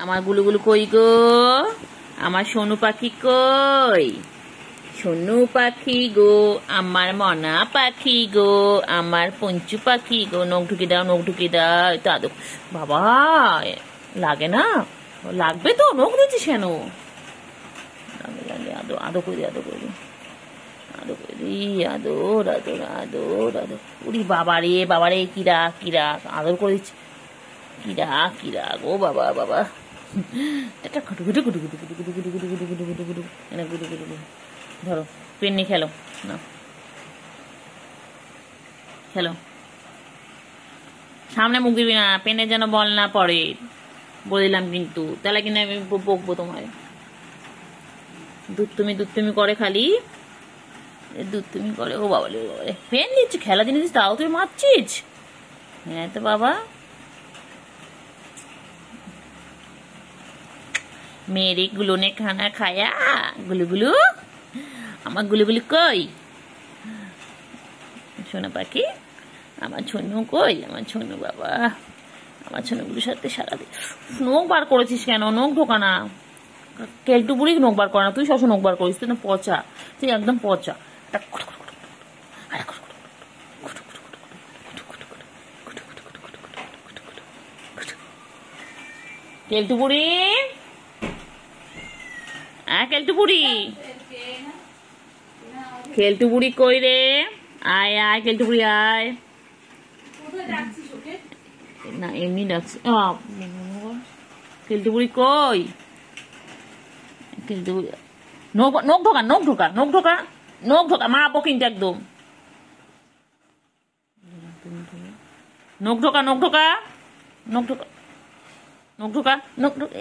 আমার গুলুগুলু কই গো, আমার সোনু পাখি কই? সোনু পাখি গো, আমার মনা পাখি গো, আমার পঞ্চু পাখি গো। নখ ঢুকে দাও, নখ ঢুকে দাও। তো আদো বাবা, লাগে না? লাগবে তো, নখ দিচ্ছিস কেন? আদো আদো করে আদো করে আদো করে আদর আদর আদর আদর। উরি বাবারে বাবারে, কিরা কিরা আদর করে দিচ্ছি। কিরা কিরা গো বাবা বাবা। ধরো পেন নিয়ে খেলো না, খেলো। সামনে মুখ দিবি না, পেনে যেন বল না পড়ে, বলে দিলাম কিন্তু। তাহলে কিন্তু আমি বকবো তোমায়। দুধ তুমি করে খালি, দুধ তুমি করে। ও বাবা রে, পেন দিচ্ছি, খেলা জিনিস তাও তুই মারছিস। হ্যাঁ তো বাবা, मेरे गुलू ने खाना खाया। गुलू गुलू, আমার গুলুগুলু কই? সোনা পাখি, আমার ছনু কই? আমার ছনু বাবা, আমার ছনুগুলোর সাথে সারাদিন। নখ বার করেছিস কেন? নখ ঢোকা না, কেলটু বুড়ি নখ বার করে না, তুই সবসময় নখ বার করিস। তুই না পচা, তুই একদম পচা। কেলটু বুড়ি, কেলটু বুড়ি, কেলটু বুড়ি কই রে? আয় আয় কেলটু বুড়ি আয়। না এমনি ডাকছি। কেলটু বুড়ি কই? কেলটু বুড়ি, নখ ঢোকা, নখ ঢোকা, নখ ঢোকা, নখ ঢোকা, মারবো কিন্তু একদম। নখ ঢোকা, নখ ঢোকা, নখ ঢোকা, নখ ঢোকা, নখ ঢোকা।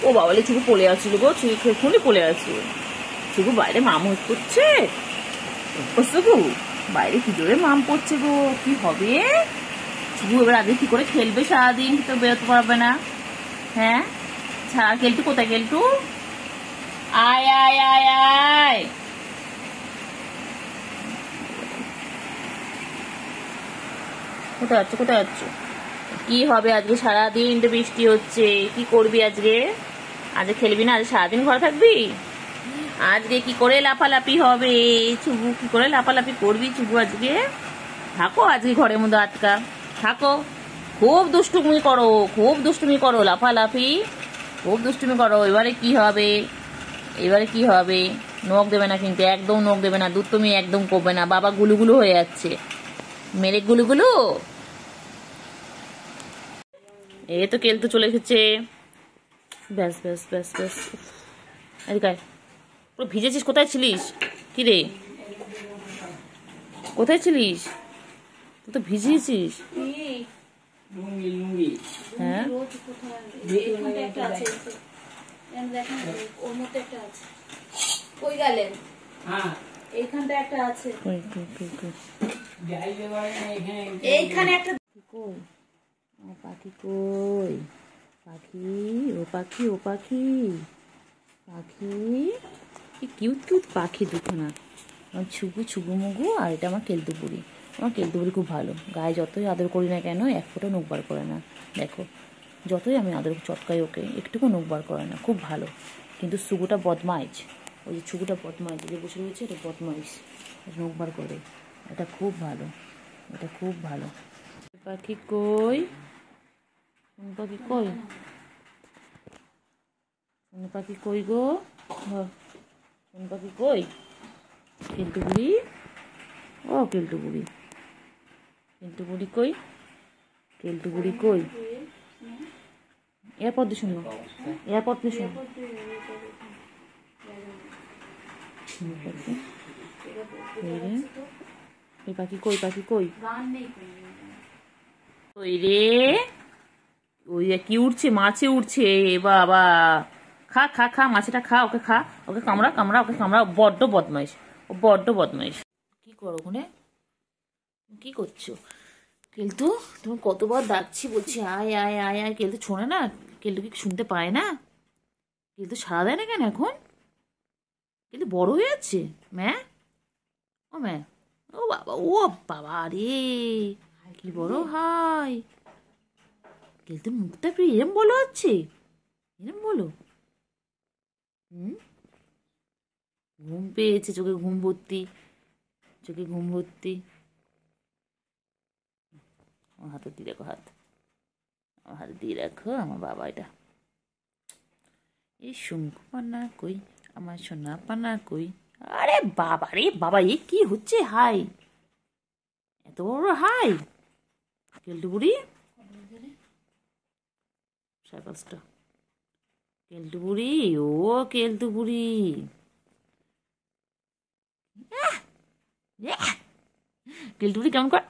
ও বাবালে চুকু পড়ে আসছিল গো, চুকু এখনই পড়ে আসছিল। চুকু বাইরে মাম করছে, চুকু বাইরে কি জোরে মাম পড়ছে গো, কি হবে? চুকু এবার আগে কি করে খেলবে সারাদিন? তো বেরোতে পারবে না। হ্যাঁ ছাড়া। কেলটু কোথায়? কেলটু আয় আয় আয় আয়। কোথায় যাচ্ছ, কোথায় যাচ্ছ? কি হবে আজকে? সারাদিন তো বৃষ্টি হচ্ছে, কি করবি আজকে? আজকে খেলবি না? আজ সারাদিন ঘরে থাকবি? আজকে কি করে লাফালাফি হবে? চুবু কি করে লাফালাফি করবি চুবু আজকে? থাকো আজকে ঘরের মধ্যে আটকা থাকো। খুব দুষ্টুমি করো, খুব দুষ্টুমি করো, লাফালাফি খুব দুষ্টুমি করো। এবারে কি হবে? এবারে কি হবে? নখ দেবে না কিন্তু, একদম নখ দেবে না। দুধ তুমি একদম করবে না। বাবা গুলুগুলু হয়ে যাচ্ছে, মেরে গুলুগুলু। এই তো কেলটু চলে এসেছে। ব্যাস ব্যাস ব্যাস ব্যাস। এদিকে পুরো ভিজেছিস। কোথায় ছিলিস? কি রে, কোথায় ছিলিস? তুই তো ভিজিয়েছিস। হ্যাঁ এইখানটা একটা আছে। পাখি কই? পাখি, ও পাখি, ও পাখি, পাখি, কি কিউট কিউট পাখি দুখানা। আমার ছুগু ছুগু মুগু, আর এটা আমার কেলটু বুড়ি। আমার কেলটু বুড়ি খুব ভালো, গায়ে যতই আদর করি না কেন এক ফোঁটা নখ বার করে না। দেখো যতই আমি আদর চটকাই ওকে, একটুকু নখ বার করে না, খুব ভালো। কিন্তু সুগুটা বদমাইশ, ওই যে ছুগুটা বদমাইশ যে বসে রয়েছে, এটা বদমাইশ, নখ বার করে। এটা খুব ভালো, এটা খুব ভালো। পাখি কই? পাখি কই? পাখি কই গো? পাখি কই? কেলটু বুড়ি, ও কেলটু বুড়ি, কেলটু বুড়ি কই? কেলটু বুড়ি কই? এয়ারপড দিয়ে শুনবো, এয়ারপড দিয়ে শুনবো। এই পাখি কই? পাখি কই? ওই রে, ওই কি উঠছে? মাছে উঠছে বাবা। খা খা খা, মাছটা খা, ওকে খা, ওকে কামড়া কামড়া, ওকে কামড়া। বড্ড বদমাইশ, ও বড্ড বদমাইশ। কি করো ওখানে? কি করছো? কেলটু তুমি কতবার ডাকছি, বলছি আয় আয় আয় আয়, কেলটু শোনে না। কেলটু কি শুনতে পায় না? কেলটু সাড়া দেয় না কেন এখন? কেলটু বড় হয়ে যাচ্ছে ম্যা, ও ম্যা, ও বাবা, ও বাবা রে, কি বড় হয়। কেলতুর মুখটা একটু এরম বলো আছে, এরম বলো। ঘুম পেয়েছে, চোখে ঘুম ভর্তি, চোখে ঘুম ভর্তি। আমার হাতে দিয়ে রাখো, আমার হাতে দিয়ে রাখো আমার বাবা। এটা এই শঙ্কু পানা কই, আমার সোনা পানা কই। আরে বাবা রে বাবা, এ কি হচ্ছে? হাই, এত বড় হাই কেলটু বুড়ি। 5:30। কেলটু বুড়ি, ও কেলটু বুড়ি, কেলটু বুড়ি কেমন করে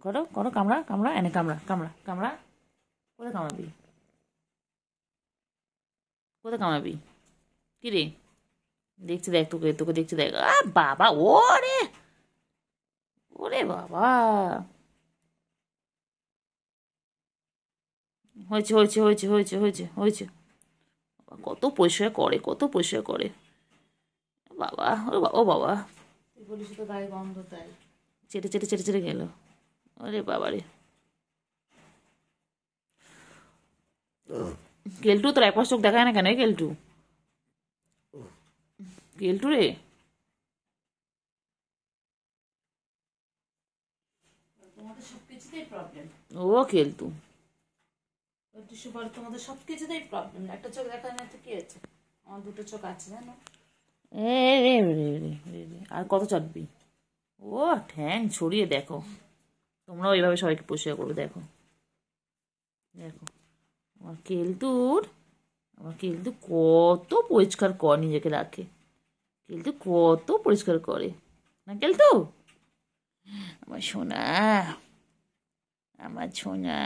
করো করো, কামড়া কামড়া, এনে কামড়া কামড়া কামড়া। কোথায় কামড়াবি, কোথায় কামড়াবি? কি রে, দেখছি দেখ, তোকে তোকে দেখছি দেখ। বাবা, ওরে ওরে বাবা, হয়েছে হয়েছে হয়েছে হয়েছে হয়েছে হয়েছে। কত পরিষ্কার করে, কত পরিষ্কার করে বাবা। ও বাবা, ও বাবা, তুই বলিস তো গায়ে গন্ধ, তাই চেটে চেটে চেটে চেটে গেল। ওরে বাবা রে, কেলটু তোর এক পাশ চোখ দেখায় না কেন? কেলটু, কেলটু রে, তোমাদের সবকিছুতেই প্রবলেম। ও কেলটু, তোমাদের সবকিছুতেই প্রবলেম। একটা চোখ দেখা না তো কি হয়েছে? আমার দুটো চোখ আছে জানো। এ রে রে রে রে রে, আর কত চাটবি? ও ঠ্যাং ছড়িয়ে দেখো, তোমরাও এইভাবে সবাইকে পরিষ্কার করবে। দেখো দেখো আমার কেলটুর, আমার কেলটু কত পরিষ্কার কর, নিজেকে রাখে। কেলটু কত পরিষ্কার করে না কেলটু, আমার সোনা, আমার সোনা।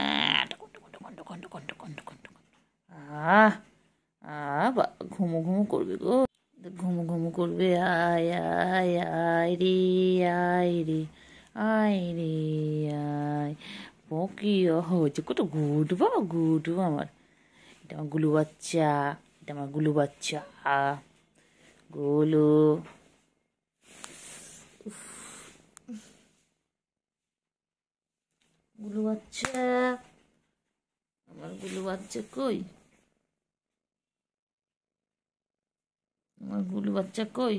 আহ ঘুমো ঘুমো করবে গো, ঘুমো ঘুমো করবে। আয় আয় আয় রে, আয় রে, আয় রে, আয়। কি হচ্ছে, কত গুড বাবা, গুড আমার। এটা আমার গুলু বাচ্চা, এটা আমার গুলু বাচ্চা, গুলু। গুলু বাচ্চা, আমার গুলু বাচ্চা কই, আমার গুলু বাচ্চা কই?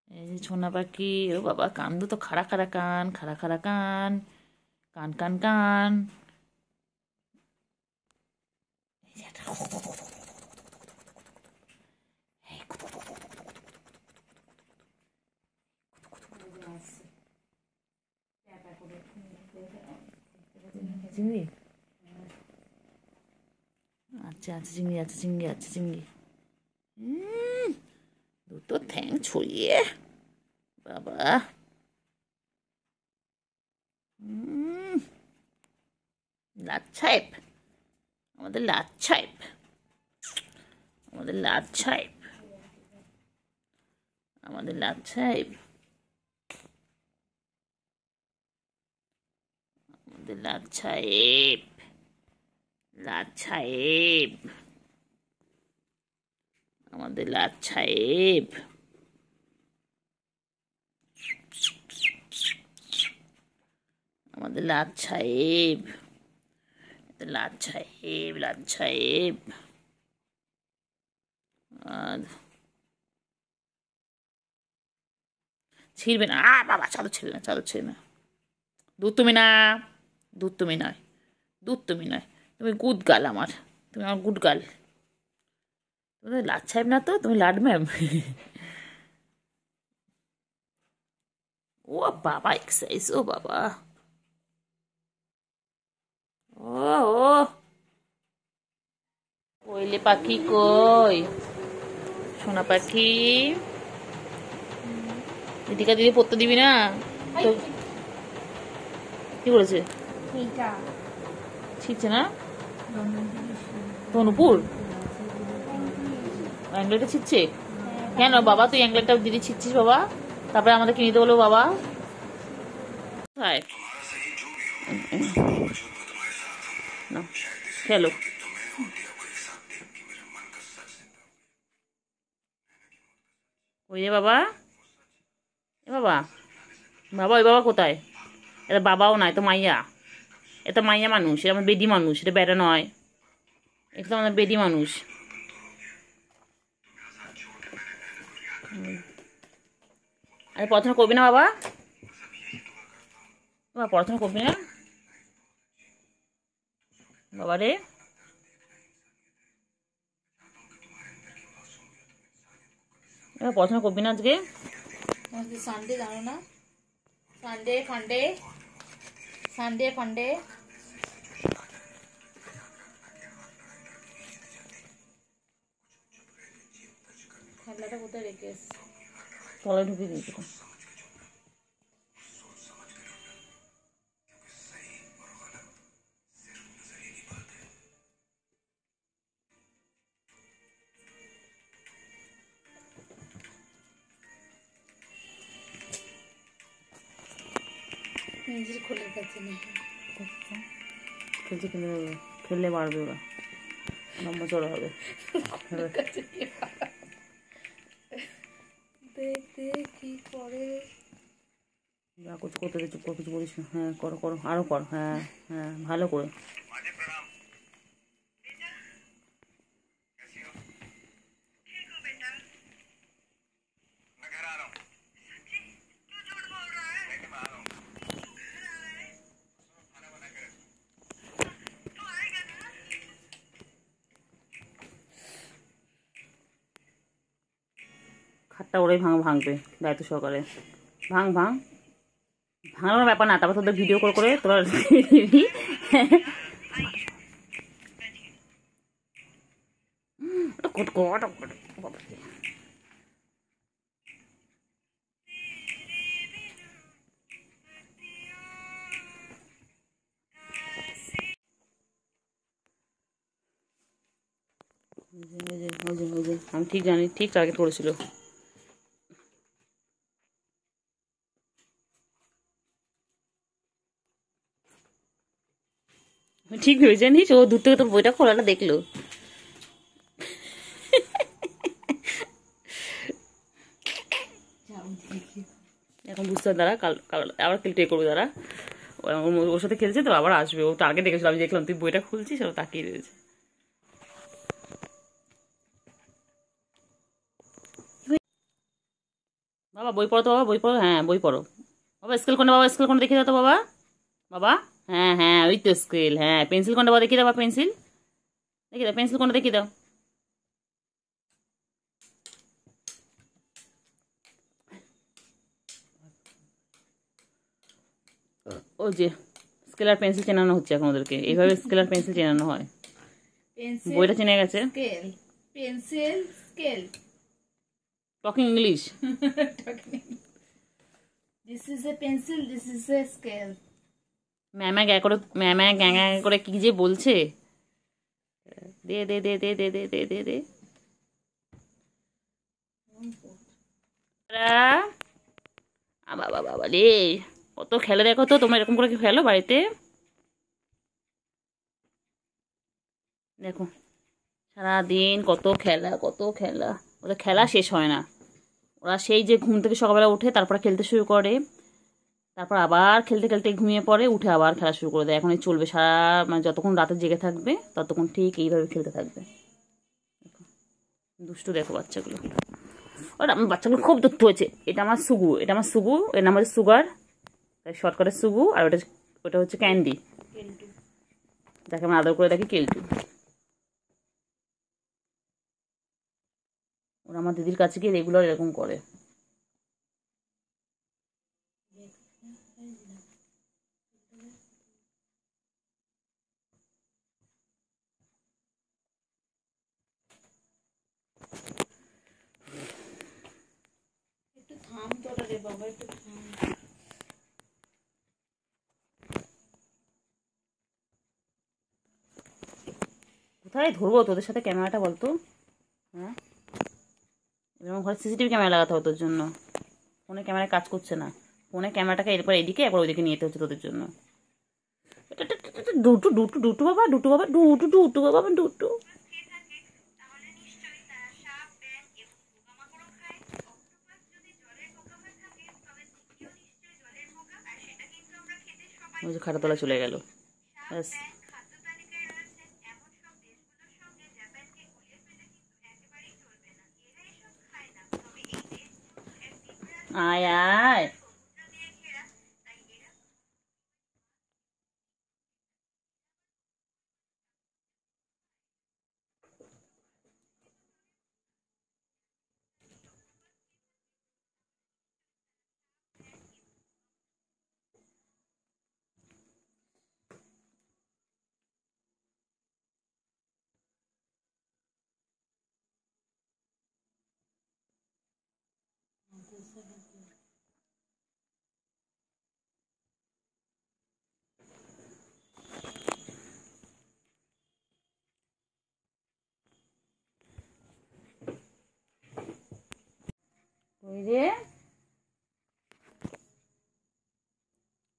এই যে ছোনা পাখি, ও বাবা কান দুটো খাড়া খাড়া কান, খাড়া খাড়া কান, কান কান কান। চিংড়ি, আচ্ছা আচ্ছা, চিংড়ি আছে, চিংড়ি আছে, চিংড়ি। দুটো ঠ্যাং ছড়িয়ে বাবা। লাচ্ছাইপ, আমাদের লাচ্ছাইপ, আমাদের লাচ্ছাইপ, আমাদের লাচ্ছাইপ, আমাদের লাচ্ছাইপ, লাচ্ছাইপ, আমাদের লাচ্ছাইপ, আমাদের লাচ্ছাইপ, লাচ্ছাইপ, লাচ্ছাইপ। ছিড়বে না বাবা, চাদর ছেড়ে না, চাদর ছেড়ে না। দুধ তুমি না, দুধ তুমি নয়, দুধ তুমি নয়, তুমি গুড গার্ল আমার, তুমি আমার গুড গার্ল। তুমি লাট সাহেব না তো, তুমি লাড ম্যাম। ও বাবা এক্সারসাইজ, ও বাবা, ও ও কোয়েলে পাখি কই, সোনা পাখি। দিদিকা দিদি পড়তে দিবি না তো? কি করেছে? ছিটছে না ধনুপুর অ্যাংলেটটা ছিটছে কেন বাবা? তুই অ্যাংলেটটা দিদি ছিটছিস বাবা, তারপরে আমাদের কিনে দিতে বলো বাবা। খেলো। ওই যে বাবা, এ বাবা, বাবা ওই বাবা কোথায়? এটা বাবাও নয়, তো মাইয়া। এটা মাইয়া মানুষ, এটা আমার বেদি মানুষ, এটা বেটা নয়, এটা তো আমাদের বেদি মানুষ। আরে পড়াশোনা করবি না বাবা? বাবা পড়াশোনা করবি না বাবা রে? এবার পড়াশোনা করবি না আজকে? সানডে জানো না? সানডে ফান্ডে, সানডে ফান্ডে। খেলাটা কোথায় রেখে এসছি? তলায় ঢুকিয়ে দিয়েছি। নিজের খোলার কাছে নেই। খেলছে, খেললে বাড়বে, ওরা লম্বা চড়া হবে। দেখতে কি করে? যা করতে করতে চুপ করে কিছু বলিস না। হ্যাঁ করো করো, আরও কর। হ্যাঁ হ্যাঁ ভালো করে। খাটটা ওরাই ভাঙবে দায়িত্ব সহকারে। ভাঙ ভাঙ, ভাঙানোর ব্যাপার না, তারপর তোদের ভিডিও করে করে তোরা দিবি। আমি ঠিক জানি, ঠিক টার্গেট করেছিল। ঠিক ভেবে জানিস, ও দূর থেকে তোর বইটা খোলাটা দেখলো। এখন বুঝতে হবে, দাঁড়া কাল কাল আবার ট্রাই করবো, দাঁড়া। ওর সাথে খেলছে তো, আবার আসবে। ও টার্গেট দেখেছিল, আমি দেখলাম তুই বইটা খুলছিস, ও তাকিয়ে রয়েছে। বাবা বই পড়ো তো, বাবা বই পড়ো। হ্যাঁ বই পড়ো বাবা। স্কেল কোনটা বাবা? স্কেল কোনটা দেখিয়ে দাও তো বাবা। বাবা হ্যাঁ হ্যাঁ ওই তো স্কেল। হ্যাঁ পেন্সিল কোনটা বাবা? দেখিয়ে দাও বাবা, পেন্সিল দেখিয়ে দাও, পেন্সিল কোনটা দেখিয়ে দাও। ও যে স্কেল আর পেন্সিল চেনানো হচ্ছে এখন ওদেরকে, এইভাবে স্কেল আর পেন্সিল চেনানো হয়। বইটা চিনে গেছে। Scale, pencil, scale. Talking English. This is a pencil, this is a scale. ম্যামা গ্যা করে, ম্যামা গ্যাঙা করে কি যে বলছে। দে দে দে দে দে দে দে দে দে। বাবা বাবা রে, কত খেলে দেখো তো তোমরা, এরকম করে কি খেলো বাড়িতে? দেখো সারাদিন কত খেলা, কত খেলা। ওদের খেলা শেষ হয় না। ওরা সেই যে ঘুম থেকে সকালবেলা উঠে তারপর খেলতে শুরু করে, তারপর আবার খেলতে খেলতে ঘুমিয়ে পড়ে, উঠে আবার খেলা শুরু করে দেয়। এখন এই চলবে সারা, মানে যতক্ষণ রাতে জেগে থাকবে ততক্ষণ ঠিক এইভাবে খেলতে থাকবে। দুষ্টু দেখো বাচ্চাগুলো। ওরা বাচ্চাগুলো খুব দুষ্টু হয়েছে। এটা আমার সুগু, এটা আমার সুগু, এর নাম হচ্ছে সুগার, তাই শর্টকাটে সুগু। আর ওটা হচ্ছে ক্যান্ডি, যাকে আমরা আদর করে দেখি কেলটু। ওরা আমার দিদির কাছে গিয়ে রেগুলার এরকম করে। একটু থাম তোরা রে বাবা, একটু থাম। কোথায় ধরবো তোদের সাথে ক্যামেরাটা বলতো? হ্যাঁ এরকম ঘরে সিসিটিভি ক্যামেরা লাগাতে হবে তোর জন্য। ফোনে ক্যামেরায় কাজ করছে না। ফোনে ক্যামেরাটাকে এরপর এদিকে একবার ওইদিকে নিয়ে যেতে হচ্ছে তোদের জন্য। ডুটু ডুটু ডুটু বাবা, ডুটু বাবা, ডুটু ডুটু বাবা, ডুটু। ওই যে খাটাতলা চলে গেল। ব্যাস। আয় আয়। কই রে,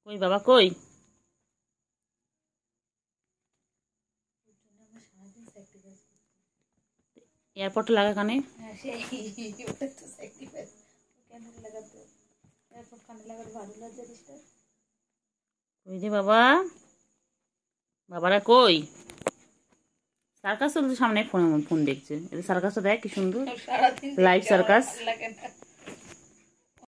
কই বাবা কই? এয়ারপোর্টটা লাগা কানে। হ্যাঁ সেই ওটা তো স্যাক্রিফাইস কেন লাগাতে এরপর কানে লাগাতে ভালো লাগে জিনিসটা। কই রে বাবা, বাবারা কই? সার্কাস চলছে সামনে, ফোন দেখছে। সার্কাসটা দেখ কি সুন্দর, সারাদিন লাইভ সার্কাস। লাগে না।